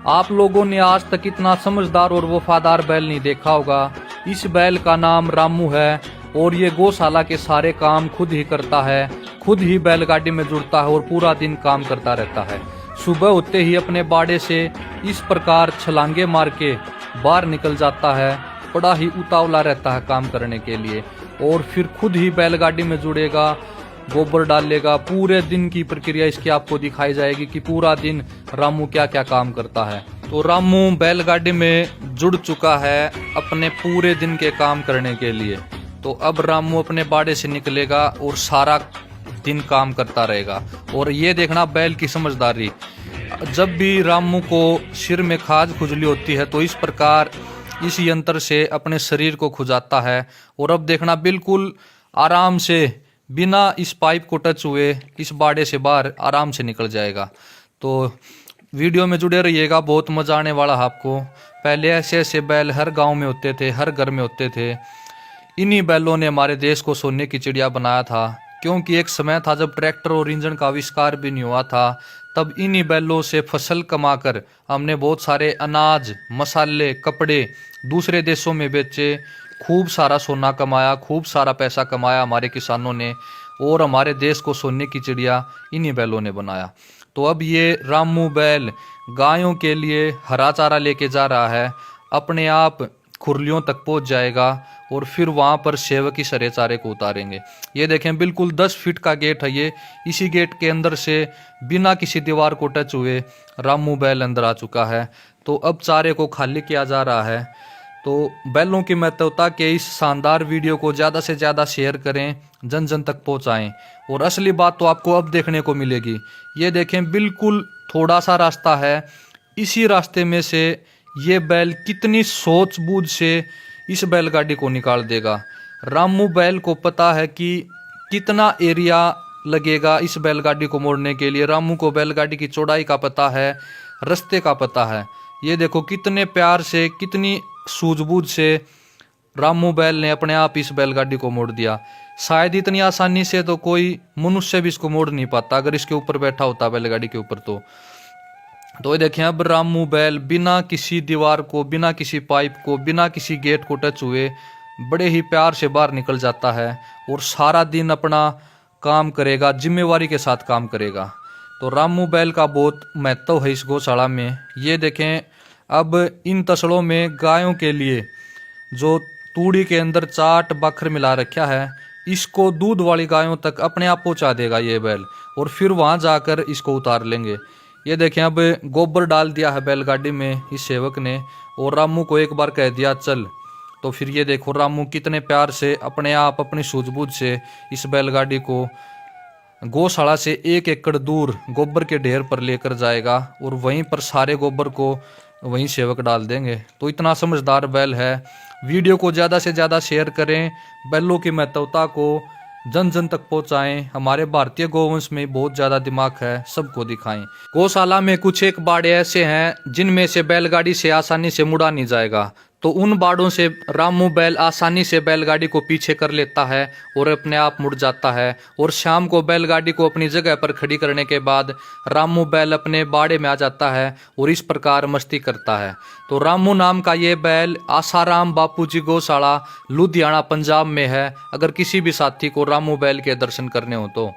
आप लोगों ने आज तक इतना समझदार और वफादार बैल नहीं देखा होगा। इस बैल का नाम रामू है और ये गौशाला के सारे काम खुद ही करता है, खुद ही बैलगाड़ी में जुड़ता है और पूरा दिन काम करता रहता है। सुबह होते ही अपने बाड़े से इस प्रकार छलांगे मार के बाहर निकल जाता है। बड़ा ही उतावला रहता है काम करने के लिए और फिर खुद ही बैलगाड़ी में जुड़ेगा, गोबर डालेगा। पूरे दिन की प्रक्रिया इसकी आपको दिखाई जाएगी कि पूरा दिन रामू क्या क्या काम करता है। तो रामू बैलगाड़ी में जुड़ चुका है अपने पूरे दिन के काम करने के लिए। तो अब रामू अपने बाड़े से निकलेगा और सारा दिन काम करता रहेगा। और ये देखना बैल की समझदारी, जब भी रामू को सिर में खाज खुजली होती है तो इस प्रकार इस यंत्र से अपने शरीर को खुजाता है। और अब देखना बिल्कुल आराम से बिना इस पाइप को टच हुए इस बाड़े से बाहर आराम से निकल जाएगा। तो वीडियो में जुड़े रहिएगा, बहुत मजा आने वाला है आपको। पहले ऐसे ऐसे बैल हर गांव में होते थे, हर घर में होते थे। इन्हीं बैलों ने हमारे देश को सोने की चिड़िया बनाया था, क्योंकि एक समय था जब ट्रैक्टर और इंजन का आविष्कार भी नहीं हुआ था। तब इन्हीं बैलों से फसल कमाकर हमने बहुत सारे अनाज, मसाले, कपड़े दूसरे देशों में बेचे, खूब सारा सोना कमाया, खूब सारा पैसा कमाया हमारे किसानों ने। और हमारे देश को सोने की चिड़िया इन्हीं बैलों ने बनाया। तो अब ये रामू बैल गायों के लिए हरा चारा लेके जा रहा है, अपने आप खुरलियों तक पहुंच जाएगा और फिर वहां पर सेवक ही सरे चारे को उतारेंगे। ये देखें बिल्कुल 10 फीट का गेट है ये। इसी गेट के अंदर से बिना किसी दीवार को टच हुए रामू बैल अंदर आ चुका है। तो अब चारे को खाली किया जा रहा है। तो बैलों की महत्वता के इस शानदार वीडियो को ज़्यादा से ज़्यादा शेयर करें, जन जन तक पहुंचाएं। और असली बात तो आपको अब देखने को मिलेगी। ये देखें बिल्कुल थोड़ा सा रास्ता है, इसी रास्ते में से ये बैल कितनी सूझबूझ से इस बैलगाड़ी को निकाल देगा। रामू बैल को पता है कि कितना एरिया लगेगा इस बैलगाड़ी को मोड़ने के लिए। रामू को बैलगाड़ी की चौड़ाई का पता है, रास्ते का पता है। ये देखो कितने प्यार से, कितनी सूझबूझ से रामू बैल ने अपने आप इस बैलगाड़ी को मोड़ दिया। शायद इतनी आसानी से तो कोई मनुष्य भी इसको मोड़ नहीं पाता अगर इसके ऊपर बैठा होता बैलगाड़ी के ऊपर। तो ये देखें अब रामू बैल बिना किसी दीवार को, बिना किसी पाइप को, बिना किसी गेट को टच हुए बड़े ही प्यार से बाहर निकल जाता है और सारा दिन अपना काम करेगा, जिम्मेवारी के साथ काम करेगा। तो रामू बैल का बहुत महत्व है इस गौशाला में। ये देखें अब इन तसड़ों में गायों के लिए जो तूड़ी के अंदर चाट बखर मिला रखा है, इसको दूध वाली गायों तक अपने आप पहुंचा देगा ये बैल और फिर वहां जाकर इसको उतार लेंगे। ये देखें अब गोबर डाल दिया है बैलगाड़ी में इस सेवक ने और रामू को एक बार कह दिया चल। तो फिर ये देखो रामू कितने प्यार से अपने आप अपनी सूझबूझ से इस बैलगाड़ी को गौशाला से 1 एकड़ दूर गोबर के ढेर पर लेकर जाएगा और वहीं पर सारे गोबर को वहीं सेवक डाल देंगे। तो इतना समझदार बैल है। वीडियो को ज़्यादा से ज़्यादा शेयर करें, बैलों की महत्वता को जन जन तक पहुंचाएं। हमारे भारतीय गौवंश में बहुत ज़्यादा दिमाग है, सबको दिखाएं। गौशाला में कुछ एक बाड़े ऐसे हैं जिनमें से बैलगाड़ी से आसानी से मुड़ा नहीं जाएगा। तो उन बाड़ों से रामू बैल आसानी से बैलगाड़ी को पीछे कर लेता है और अपने आप मुड़ जाता है। और शाम को बैलगाड़ी को अपनी जगह पर खड़ी करने के बाद रामू बैल अपने बाड़े में आ जाता है और इस प्रकार मस्ती करता है। तो रामू नाम का ये बैल आसाराम बापूजी गौशाला लुधियाना पंजाब में है। अगर किसी भी साथी को रामू बैल के दर्शन करने हो तो